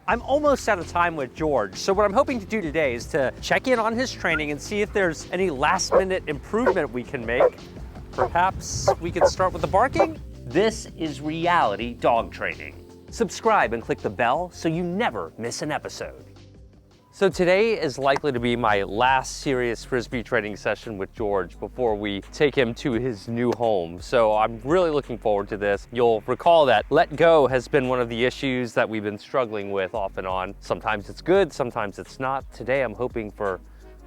I'm almost out of time with George, so what I'm hoping to do today is to check in on his training and see if there's any last-minute improvement we can make. Perhaps we could start with the barking? This is reality dog training. Subscribe and click the bell so you never miss an episode. So today is likely to be my last serious Frisbee training session with George before we take him to his new home. So I'm really looking forward to this. You'll recall that let go has been one of the issues that we've been struggling with off and on. Sometimes it's good, sometimes it's not. Today I'm hoping for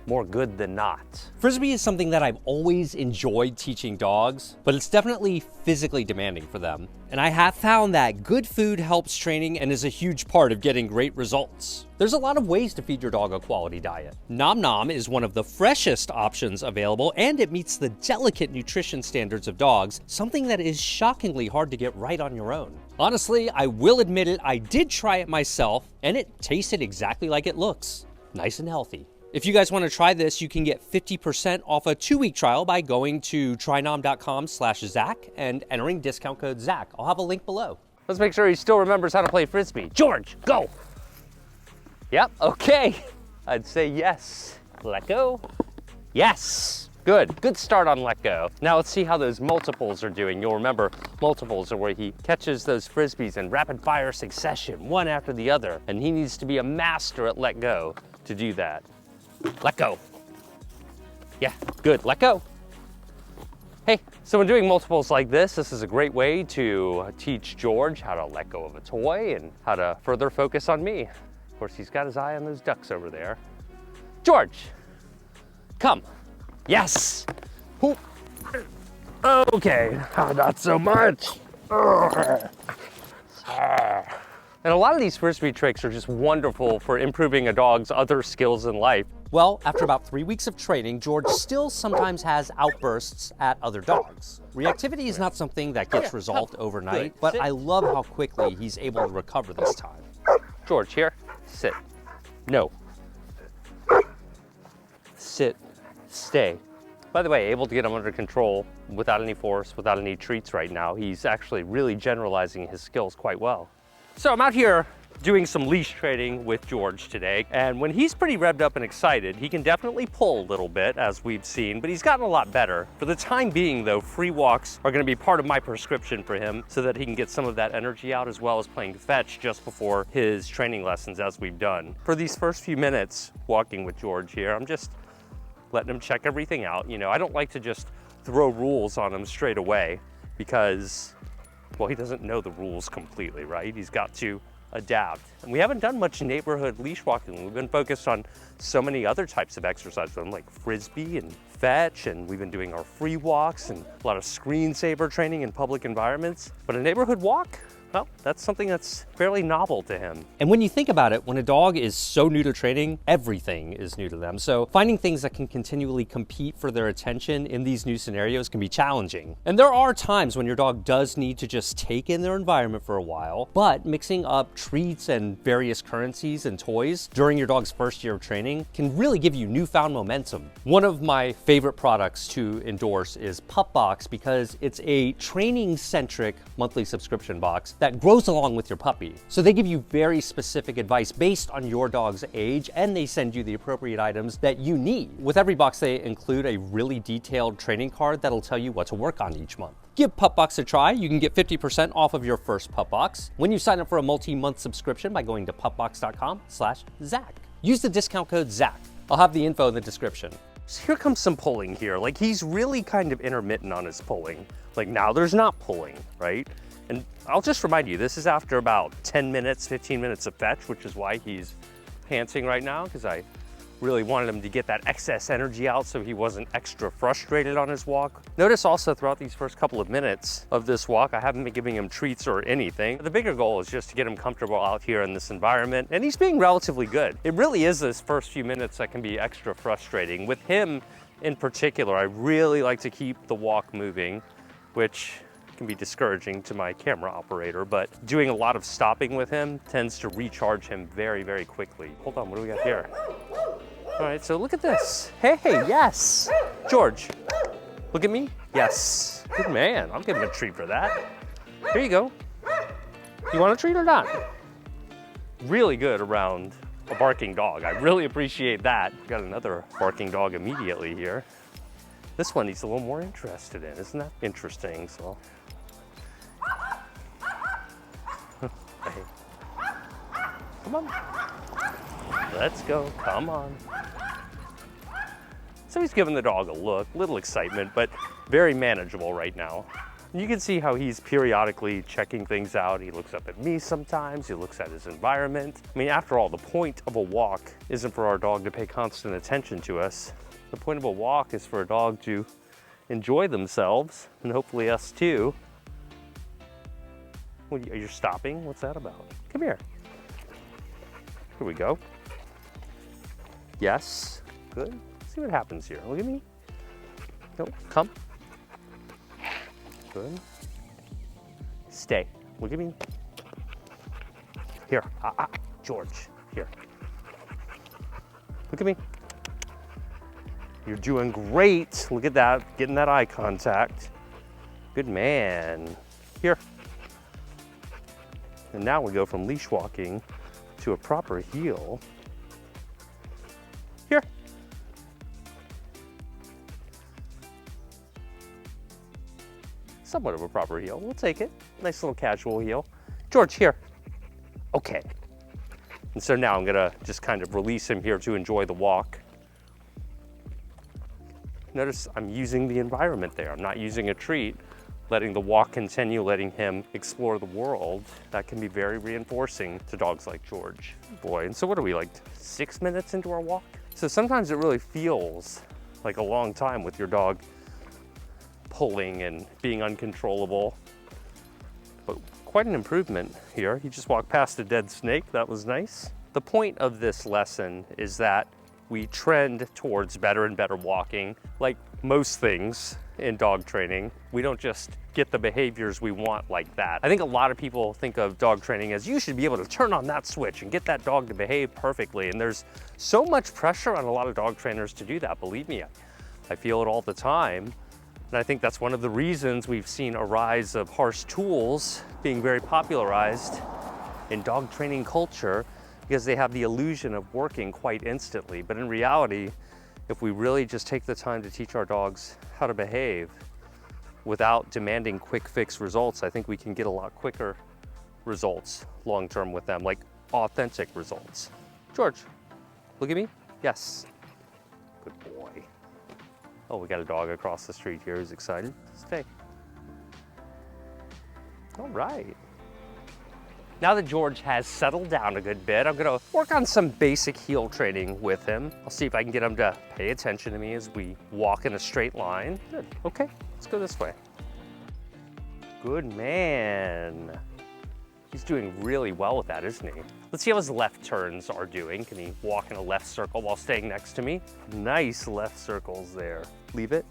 more good than not. Frisbee is something that I've always enjoyed teaching dogs, but it's definitely physically demanding for them. And I have found that good food helps training and is a huge part of getting great results. There's a lot of ways to feed your dog a quality diet. Nom Nom is one of the freshest options available, and it meets the delicate nutrition standards of dogs, something that is shockingly hard to get right on your own. Honestly, I will admit it, I did try it myself, and it tasted exactly like it looks. Nice and healthy. If you guys want to try this, you can get 50% off a 2-week trial by going to trynom.com/Zach and entering discount code Zach. I'll have a link below. Let's make sure he still remembers how to play Frisbee. George, go! Yep, okay. I'd say yes. Let go. Yes. Good start on let go. Now let's see how those multiples are doing. You'll remember multiples are where he catches those Frisbees in rapid fire succession, one after the other, and he needs to be a master at let go to do that. Let go. Yeah, good, let go. Hey, so when doing multiples like this is a great way to teach George how to let go of a toy and how to further focus on me. Of course, he's got his eye on those ducks over there. George, come. Yes. Okay, not so much. And a lot of these Frisbee tricks are just wonderful for improving a dog's other skills in life. Well, after about 3 weeks of training, George still sometimes has outbursts at other dogs. Reactivity is not something that gets resolved overnight, but I love how quickly he's able to recover this time. George, here, sit. No. Sit, stay. By the way, able to get him under control without any force, without any treats right now. He's actually really generalizing his skills quite well. So I'm out here doing some leash training with George today, and when he's pretty revved up and excited, he can definitely pull a little bit, as we've seen, but he's gotten a lot better. For the time being, though, free walks are going to be part of my prescription for him so that he can get some of that energy out, as well as playing fetch just before his training lessons, as we've done. For these first few minutes walking with George here, I'm just letting him check everything out. You know, I don't like to just throw rules on him straight away because, well, he doesn't know the rules completely, right? He's got to adapt. And we haven't done much neighborhood leash walking. We've been focused on so many other types of exercise, like Frisbee and fetch, and we've been doing our free walks and a lot of screensaver training in public environments. But a neighborhood walk, well, that's something that's fairly novel to him. And when you think about it, when a dog is so new to training, everything is new to them. So finding things that can continually compete for their attention in these new scenarios can be challenging. And there are times when your dog does need to just take in their environment for a while, but mixing up treats and various currencies and toys during your dog's first year of training can really give you newfound momentum. One of my favorite products to endorse is Pupbox because it's a training-centric monthly subscription box that grows along with your puppy. So they give you very specific advice based on your dog's age, and they send you the appropriate items that you need. With every box, they include a really detailed training card that'll tell you what to work on each month. Give Pupbox a try. You can get 50% off of your first Pupbox when you sign up for a multi-month subscription by going to pupbox.com/Zach. Use the discount code Zach. I'll have the info in the description. So here comes some pulling here. Like, he's really kind of intermittent on his pulling. Like, now there's not pulling, right? And I'll just remind you, this is after about 10 minutes, 15 minutes of fetch, which is why he's panting right now, because I really wanted him to get that excess energy out so he wasn't extra frustrated on his walk. Notice also throughout these first couple of minutes of this walk, I haven't been giving him treats or anything. The bigger goal is just to get him comfortable out here in this environment, and he's being relatively good. It really is those first few minutes that can be extra frustrating. With him in particular, I really like to keep the walk moving, which can be discouraging to my camera operator, but doing a lot of stopping with him tends to recharge him very, very quickly. Hold on, what do we got here? All right, so look at this. Hey, yes. George, look at me. Yes, good man. I'll give him a treat for that. Here you go. You want a treat or not? really good around a barking dog. I really appreciate that. Got another barking dog immediately here. This one he's a little more interested in. Isn't that interesting? So, hey. Come on. Let's go. Come on. So he's giving the dog a look, little excitement, but very manageable right now. You can see how he's periodically checking things out. He looks up at me sometimes, he looks at his environment. I mean, after all, the point of a walk isn't for our dog to pay constant attention to us. The point of a walk is for a dog to enjoy themselves, and hopefully us too. Are you stopping? What's that about? Come here. Here we go. Yes, good. Let's see what happens here. Look at me. No, come. Good. Stay. Look at me. Here. George. Here. Look at me. You're doing great. Look at that. Getting that eye contact. Good man. Here. And now we go from leash walking to a proper heel. Here. Somewhat of a proper heel. We'll take it. Nice little casual heel. George, here. Okay. And so now I'm gonna just kind of release him here to enjoy the walk. Notice I'm using the environment there. I'm not using a treat, letting the walk continue, letting him explore the world. That can be very reinforcing to dogs like George. Boy, and so what are we, like 6 minutes into our walk? So sometimes it really feels like a long time with your dog pulling and being uncontrollable. But quite an improvement here. He just walked past a dead snake. That was nice. The point of this lesson is that we trend towards better and better walking. Like most things in dog training, we don't just get the behaviors we want like that. I think a lot of people think of dog training as you should be able to turn on that switch and get that dog to behave perfectly. And there's so much pressure on a lot of dog trainers to do that. Believe me, I feel it all the time. And I think that's one of the reasons we've seen a rise of harsh tools being very popularized in dog training culture, because they have the illusion of working quite instantly. But in reality, if we really just take the time to teach our dogs how to behave without demanding quick fix results, I think we can get a lot quicker results long-term with them, like authentic results. George, look at me. Yes. Good boy. Oh, we got a dog across the street here who's excited. Stay. All right. Now that George has settled down a good bit, I'm gonna work on some basic heel training with him. I'll see if I can get him to pay attention to me as we walk in a straight line. Good, okay, let's go this way. Good man. He's doing really well with that, isn't he? Let's see how his left turns are doing. Can he walk in a left circle while staying next to me? Nice left circles there. Leave it.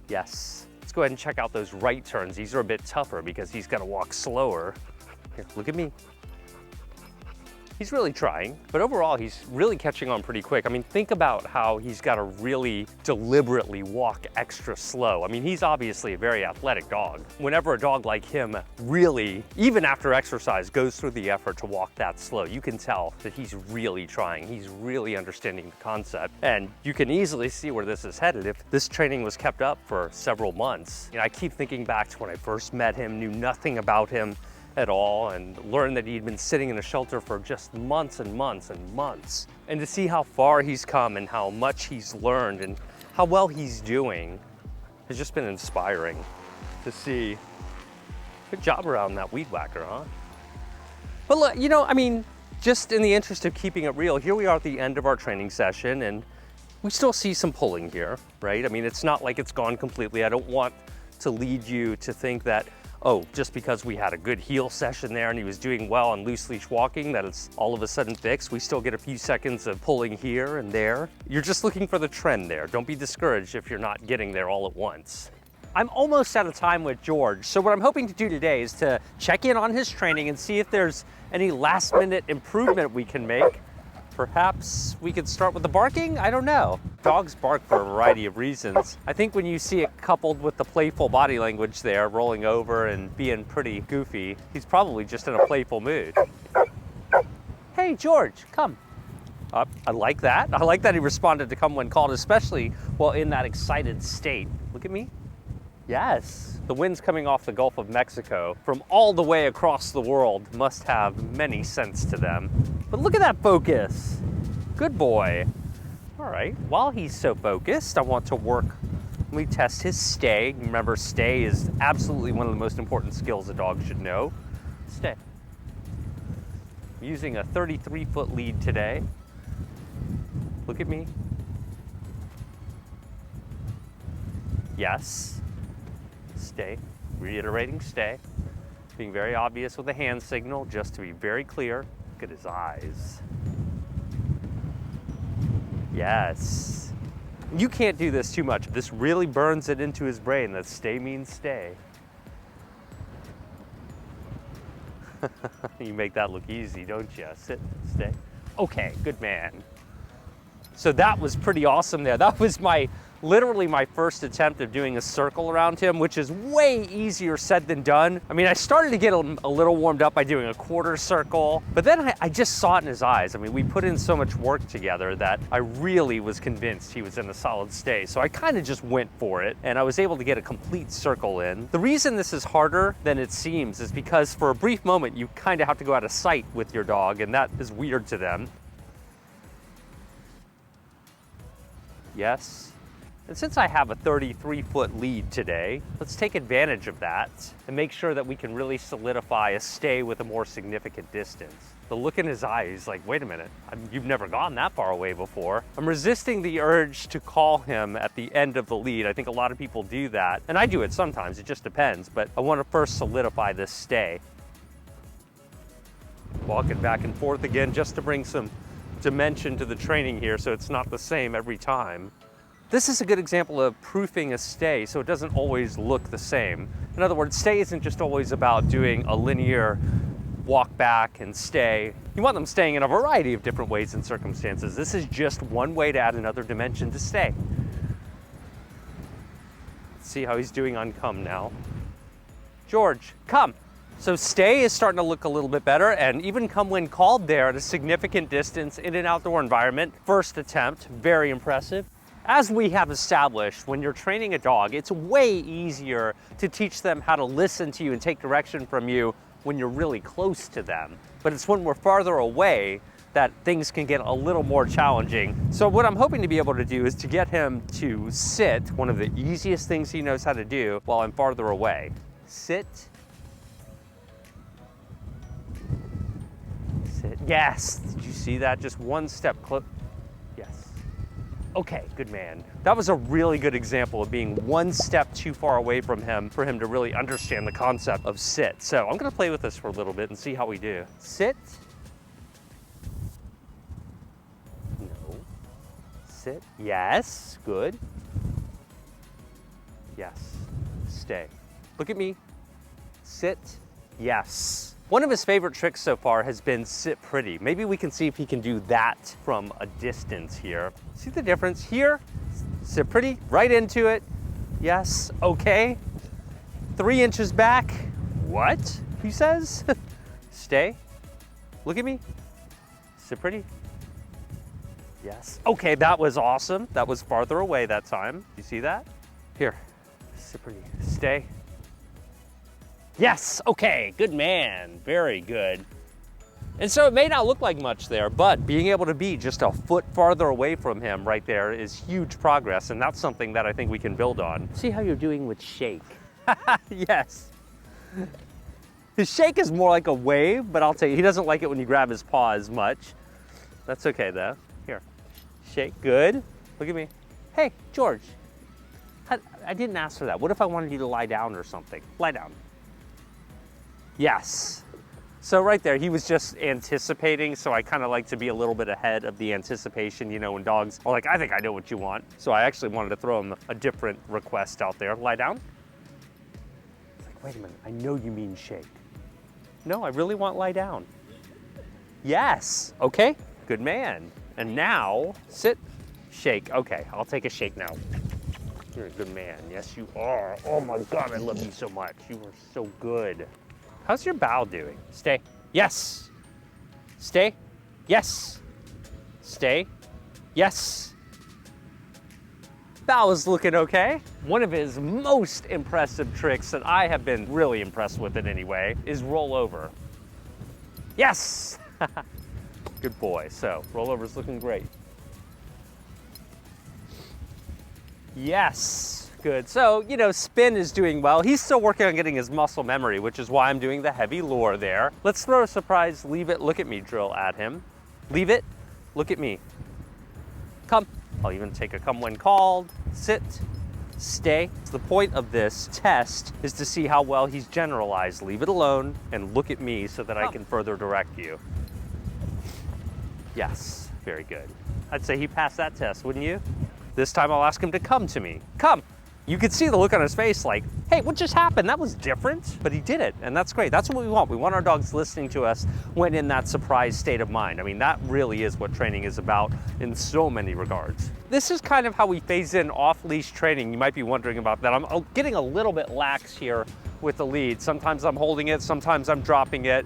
Yes. Let's go ahead and check out those right turns. These are a bit tougher because he's gotta walk slower. Here, look at me. He's really trying, but overall he's really catching on pretty quick. I mean, think about how he's got to really deliberately walk extra slow. I mean, he's obviously a very athletic dog. Whenever a dog like him really, even after exercise, goes through the effort to walk that slow, you can tell that he's really trying. He's really understanding the concept. And you can easily see where this is headed if this training was kept up for several months. You know, I keep thinking back to when I first met him, knew nothing about him at all, and learned that he'd been sitting in a shelter for just months and months and months. And to see how far he's come and how much he's learned and how well he's doing has just been inspiring to see. Good job around that weed whacker, huh? But look, you know, I mean, just in the interest of keeping it real, here we are at the end of our training session, and we still see some pulling here, right? I mean, it's not like it's gone completely. I don't want to lead you to think that, oh, just because we had a good heel session there and he was doing well on loose leash walking, that it's all of a sudden fixed. We still get a few seconds of pulling here and there. You're just looking for the trend there. Don't be discouraged if you're not getting there all at once. I'm almost out of time with George, so what I'm hoping to do today is to check in on his training and see if there's any last minute improvement we can make. Perhaps we could start with the barking? I don't know. Dogs bark for a variety of reasons. I think when you see it coupled with the playful body language there, rolling over and being pretty goofy, he's probably just in a playful mood. Hey, George, come. I like that. I like that he responded to come when called, especially while in that excited state. Look at me. Yes. The winds coming off the Gulf of Mexico from all the way across the world must have many cents to them. But look at that focus. Good boy. All right, while he's so focused, I want to work. Let me test his stay. Remember, stay is absolutely one of the most important skills a dog should know. Stay. I'm using a 33-foot lead today. Look at me. Yes. Stay. Reiterating stay. Being very obvious with a hand signal, just to be very clear. Look at his eyes. Yes. You can't do this too much. This really burns it into his brain that stay means stay. You make that look easy, don't you? Sit, stay. Okay, good man. So that was pretty awesome there. That was literally my first attempt of doing a circle around him, which is way easier said than done. I mean, I started to get a little warmed up by doing a quarter circle, but then I just saw it in his eyes. I mean, we put in so much work together that I really was convinced he was in a solid stay. So I kind of just went for it, and I was able to get a complete circle in. The reason this is harder than it seems is because for a brief moment, you kind of have to go out of sight with your dog, and that is weird to them. Yes. And since I have a 33-foot lead today, let's take advantage of that and make sure that we can really solidify a stay with a more significant distance. The look in his eyes, like, wait a minute, you've never gone that far away before. I'm resisting the urge to call him at the end of the lead. I think a lot of people do that, and I do it sometimes, it just depends, but I want to first solidify this stay. Walking back and forth again just to bring some dimension to the training here so it's not the same every time. This is a good example of proofing a stay so it doesn't always look the same. In other words, stay isn't just always about doing a linear walk back and stay. You want them staying in a variety of different ways and circumstances. This is just one way to add another dimension to stay. Let's see how he's doing on come now. George, come. So stay is starting to look a little bit better, and even come when called there at a significant distance in an outdoor environment. First attempt, very impressive. As we have established, when you're training a dog, it's way easier to teach them how to listen to you and take direction from you when you're really close to them. But it's when we're farther away that things can get a little more challenging. So what I'm hoping to be able to do is to get him to sit, one of the easiest things he knows how to do, while I'm farther away. Sit. Sit. Yes, did you see that? Just one step close. Yes. Okay, good man. That was a really good example of being one step too far away from him for him to really understand the concept of sit. So I'm gonna play with this for a little bit and see how we do. Sit. No. Sit. Yes, good. Yes. Stay. Look at me. Sit. Yes. One of his favorite tricks so far has been sit pretty. Maybe we can see if he can do that from a distance here. See the difference here? Sit pretty, right into it. Yes, okay. 3 inches back. What? He says? Stay. Look at me. Sit pretty. Yes. Okay, that was awesome. That was farther away that time. You see that? Here, sit pretty. Stay. Yes, okay, good man, very good. And so it may not look like much there, but being able to be just a foot farther away from him right there is huge progress, and that's something that I think we can build on. See how you're doing with shake. Yes. His shake is more like a wave, but I'll tell you, he doesn't like it when you grab his paw as much. That's okay though. Here, shake, good. Look at me. Hey, George, I didn't ask for that. What if I wanted you to lie down or something? Lie down. Yes. So right there, he was just anticipating, so I kind of like to be a little bit ahead of the anticipation, you know, when dogs are like, I think I know what you want. So I actually wanted to throw him a different request out there. Lie down. It's like, wait a minute, I know you mean shake. No, I really want lie down. Yes, okay, good man. And now, sit, shake. Okay, I'll take a shake now. You're a good man, yes you are. Oh my God, I love you so much. You are so good. How's your bow doing? Stay. Yes. Stay. Yes. Stay. Yes. That was looking okay. One of his most impressive tricks that I have been really impressed with in any way is roll over. Yes. Good boy. So rollover's looking great. Yes. Good. So, you know, spin is doing well. He's still working on getting his muscle memory, which is why I'm doing the heavy lure there. Let's throw a surprise leave it, look at me drill at him. Leave it, look at me. Come. I'll even take a come when called. Sit. Stay. The point of this test is to see how well he's generalized. Leave it alone and look at me so that I can further direct you. Yes. Very good. I'd say he passed that test, wouldn't you? This time I'll ask him to come to me. Come. You could see the look on his face like, hey, what just happened? That was different, but he did it, and that's great. That's what we want. We want our dogs listening to us when in that surprised state of mind. I mean, that really is what training is about in so many regards. This is kind of how we phase in off-leash training. You might be wondering about that. I'm getting a little bit lax here with the lead. Sometimes I'm holding it, sometimes I'm dropping it.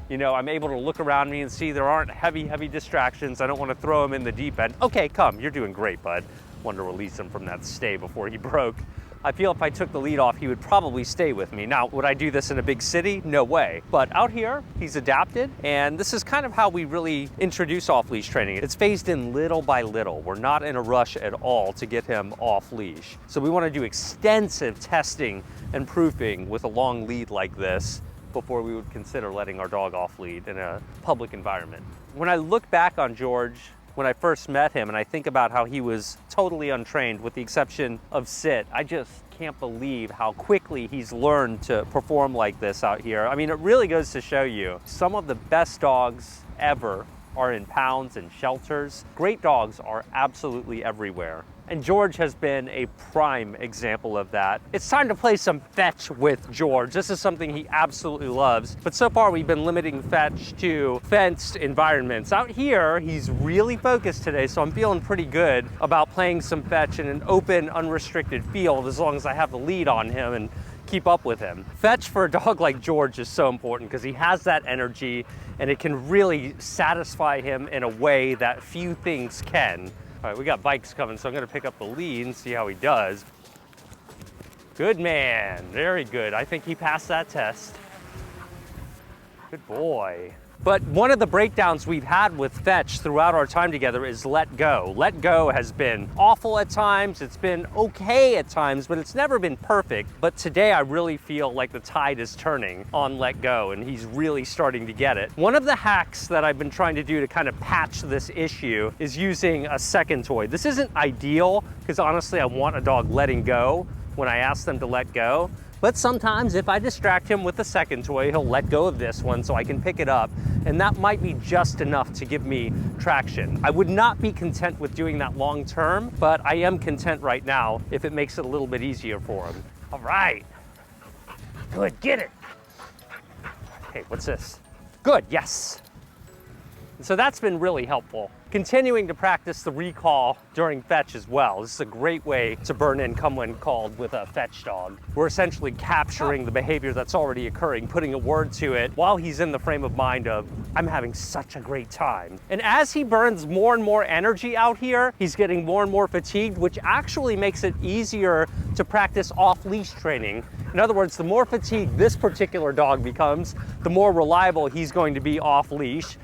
You know, I'm able to look around me and see there aren't heavy distractions. I don't want to throw him in the deep end. Okay, come, you're doing great, bud. Want to release him from that stay before he broke. I feel if I took the lead off, he would probably stay with me. Now, would I do this in a big city? No way. But out here, he's adapted, and this is kind of how we really introduce off-leash training. It's phased in little by little. We're not in a rush at all to get him off-leash. So we want to do extensive testing and proofing with a long lead like this before we would consider letting our dog off lead in a public environment. When I look back on George, when I first met him, and I think about how he was totally untrained with the exception of sit, I just can't believe how quickly he's learned to perform like this out here. I mean, it really goes to show you some of the best dogs ever are in pounds and shelters. Great dogs are absolutely everywhere. And George has been a prime example of that. It's time to play some fetch with George. This is something he absolutely loves. But so far we've been limiting fetch to fenced environments. Out here, he's really focused today, so I'm feeling pretty good about playing some fetch in an open, unrestricted field as long as I have the lead on him and keep up with him. Fetch for a dog like George is so important because he has that energy and it can really satisfy him in a way that few things can. All right, we got bikes coming, so I'm gonna pick up the lead and see how he does. Good man, very good. I think he passed that test. Good boy. But one of the breakdowns we've had with fetch throughout our time together is let go. Let go has been awful at times, it's been okay at times, but it's never been perfect. But today I really feel like the tide is turning on let go and he's really starting to get it. One of the hacks that I've been trying to do to kind of patch this issue is using a second toy. This isn't ideal because honestly I want a dog letting go when I ask them to let go. But sometimes if I distract him with the second toy, he'll let go of this one so I can pick it up. And that might be just enough to give me traction. I would not be content with doing that long term, but I am content right now if it makes it a little bit easier for him. All right. Good, get it. Okay, what's this? Good, yes. So that's been really helpful. Continuing to practice the recall during fetch as well. This is a great way to burn in come when called with a fetch dog. We're essentially capturing the behavior that's already occurring, putting a word to it while he's in the frame of mind of, I'm having such a great time. And as he burns more and more energy out here, he's getting more and more fatigued, which actually makes it easier to practice off-leash training. In other words, the more fatigued this particular dog becomes, the more reliable he's going to be off-leash,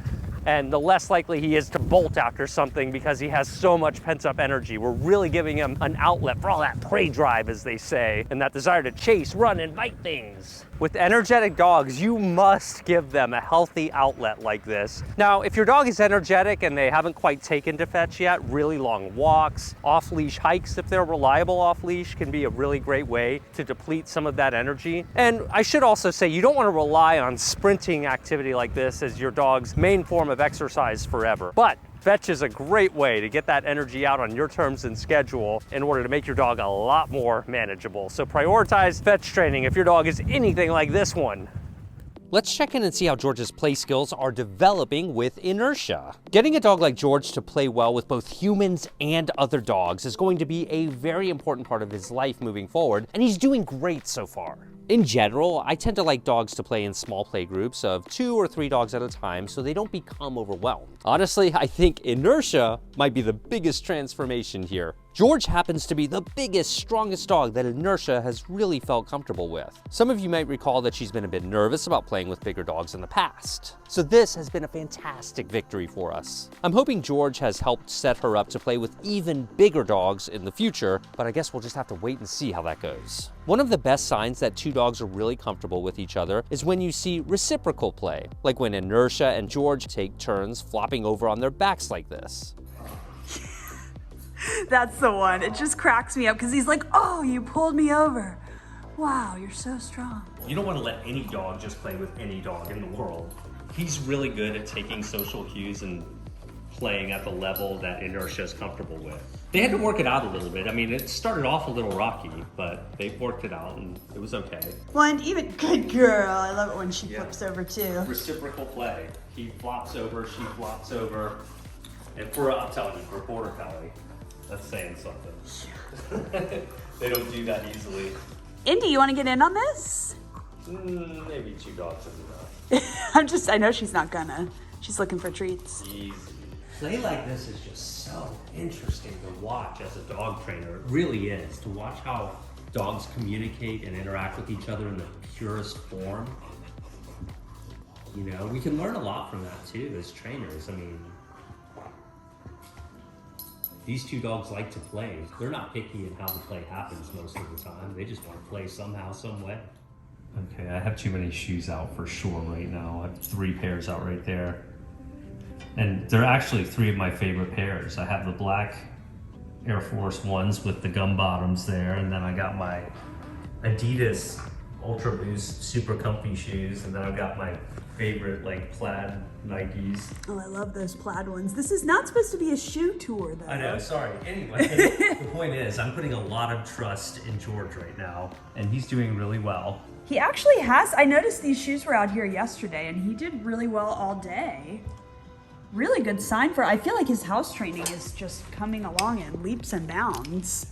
and the less likely he is to bolt after something because he has so much pent-up energy. We're really giving him an outlet for all that prey drive, as they say, and that desire to chase, run, and bite things. With energetic dogs, you must give them a healthy outlet like this. Now, if your dog is energetic and they haven't quite taken to fetch yet, really long walks, off-leash hikes, if they're reliable off-leash, can be a really great way to deplete some of that energy. And I should also say, you don't want to rely on sprinting activity like this as your dog's main form of exercise forever. But fetch is a great way to get that energy out on your terms and schedule in order to make your dog a lot more manageable. So prioritize fetch training if your dog is anything like this one. Let's check in and see how George's play skills are developing with inertia. Getting a dog like George to play well with both humans and other dogs is going to be a very important part of his life moving forward, and he's doing great so far. In general, I tend to like dogs to play in small play groups of 2 or 3 dogs at a time so they don't become overwhelmed. Honestly, I think inertia might be the biggest transformation here. George happens to be the biggest, strongest dog that Inertia has really felt comfortable with. Some of you might recall that she's been a bit nervous about playing with bigger dogs in the past. So this has been a fantastic victory for us. I'm hoping George has helped set her up to play with even bigger dogs in the future, but I guess we'll just have to wait and see how that goes. One of the best signs that 2 dogs are really comfortable with each other is when you see reciprocal play, like when Inertia and George take turns flopping over on their backs like this. That's the one. It just cracks me up because he's like, oh, you pulled me over. Wow, you're so strong. You don't want to let any dog just play with any dog in the world. He's really good at taking social cues and playing at the level that Inertia is comfortable with. They had to work it out a little bit. I mean, it started off a little rocky, but they've worked it out and it was okay. Well, and even, good girl. I love it when she flips over too. Reciprocal play. He flops over, she flops over. And I'm telling you, for Border Collie, that's saying something. They don't do that easily. Indy, you want to get in on this? Maybe 2 dogs is enough. I know she's not gonna. She's looking for treats. Easy. Play like this is just so interesting to watch as a dog trainer. It really is. To watch how dogs communicate and interact with each other in the purest form. You know, we can learn a lot from that too as trainers. I mean, these 2 dogs like to play. They're not picky in how the play happens most of the time. They just want to play somehow, some way. Okay, I have too many shoes out for sure right now. I have 3 pairs out right there. And they're actually 3 of my favorite pairs. I have the black Air Force Ones with the gum bottoms there, and then I got my Adidas Ultra Boost super comfy shoes, and then I've got my favorite like plaid Nikes. Oh, I love those plaid ones. This is not supposed to be a shoe tour though. I know, sorry. Anyway, the point is I'm putting a lot of trust in George right now, and he's doing really well. He actually has. I noticed these shoes were out here yesterday and he did really well all day. Really good sign I feel like his house training is just coming along in leaps and bounds.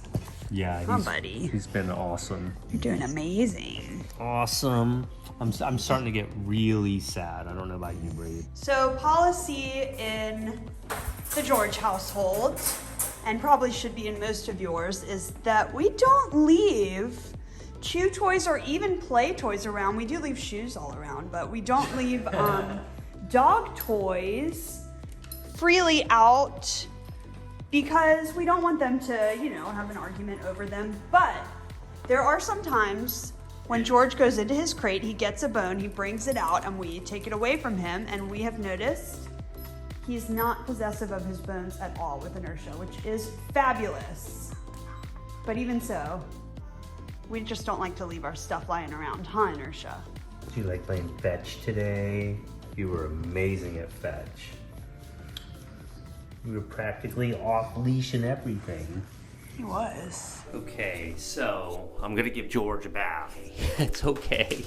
Yeah, buddy. He's been awesome. You're doing amazing. Awesome. I'm starting to get really sad. I don't know about you, Bree. So policy in the George household, and probably should be in most of yours, is that we don't leave chew toys or even play toys around. We do leave shoes all around, but we don't leave dog toys freely out because we don't want them to, you know, have an argument over them. But there are some times when George goes into his crate, he gets a bone, he brings it out, and we take it away from him, and we have noticed he's not possessive of his bones at all with Inertia, which is fabulous. But even so, we just don't like to leave our stuff lying around, huh, Inertia? Did you like playing fetch today? You were amazing at fetch. You were practically off leash and everything. He was. Okay, so I'm gonna give George a bath. It's okay.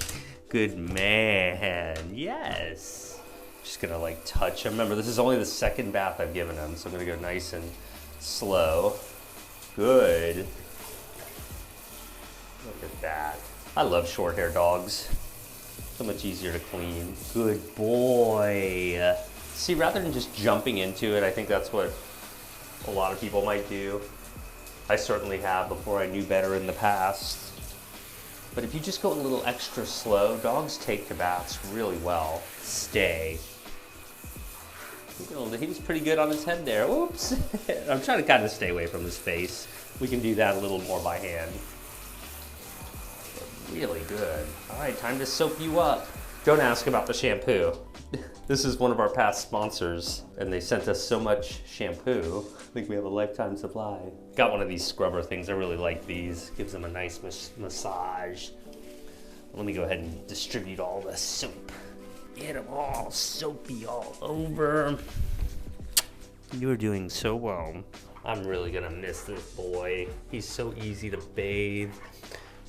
Good man. Yes. Just gonna like touch him. Remember, this is only the 2nd bath I've given him, so I'm gonna go nice and slow. Good. Look at that. I love short hair dogs. So much easier to clean. Good boy. See, rather than just jumping into it, I think that's what a lot of people might do. I certainly have before I knew better in the past. But if you just go a little extra slow, dogs take to baths really well. Stay. He was pretty good on his head there. Oops. I'm trying to kind of stay away from his face. We can do that a little more by hand. Really good. All right, time to soap you up. Don't ask about the shampoo. This is one of our past sponsors, and they sent us so much shampoo. I think we have a lifetime supply. Got one of these scrubber things. I really like these. Gives them a nice massage. Let me go ahead and distribute all the soap. Get them all soapy all over. You're doing so well. I'm really gonna miss this boy. He's so easy to bathe.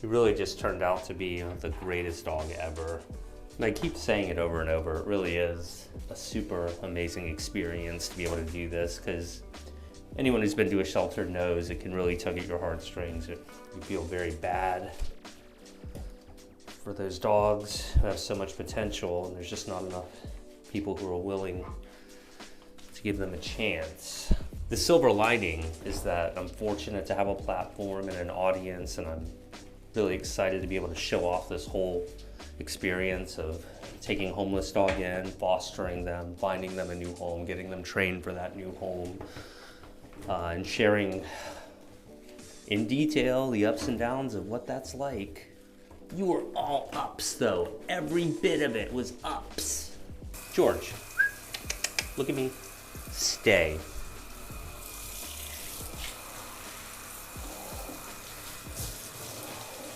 He really just turned out to be the greatest dog ever. And I keep saying it over and over. It really is a super amazing experience to be able to do this, because anyone who's been to a shelter knows it can really tug at your heartstrings. You feel very bad. for those dogs who have so much potential, and there's just not enough people who are willing to give them a chance. The silver lining is that I'm fortunate to have a platform and an audience, and I'm really excited to be able to show off this whole experience of taking a homeless dog in, fostering them, finding them a new home, getting them trained for that new home, and sharing in detail the ups and downs of what that's like. You were all ups though. Every bit of it was ups. George, look at me. Stay.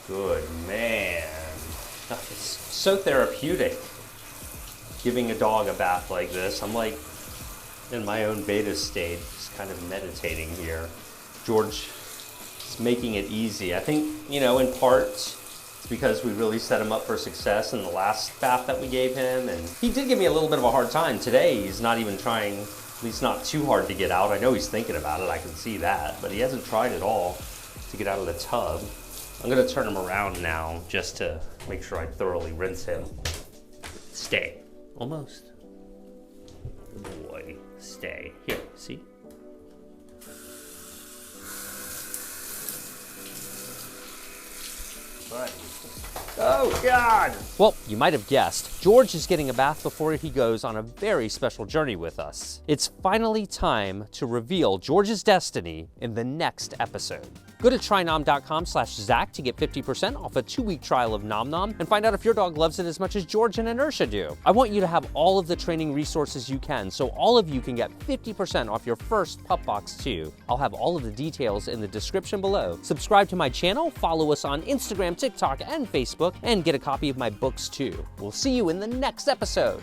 Good man. It's so therapeutic giving a dog a bath like this. I'm like in my own beta state, just kind of meditating here. George is making it easy. I think, you know, in part it's because we really set him up for success in the last bath that we gave him. And he did give me a little bit of a hard time today. He's not even trying, at least not too hard to get out. I know he's thinking about it, I can see that, but he hasn't tried at all to get out of the tub. I'm gonna turn him around now just to make sure I thoroughly rinse him. Stay. Almost. Good boy. Stay. Here, see? Buddy. Oh, God! Well, you might have guessed, George is getting a bath before he goes on a very special journey with us. It's finally time to reveal George's destiny in the next episode. Go to trynom.com/Zach to get 50% off a 2-week trial of Nom Nom and find out if your dog loves it as much as George and Inertia do. I want you to have all of the training resources you can, so all of you can get 50% off your first pup box too. I'll have all of the details in the description below. Subscribe to my channel, follow us on Instagram, TikTok, and Facebook, and get a copy of my books too. We'll see you in the next episode.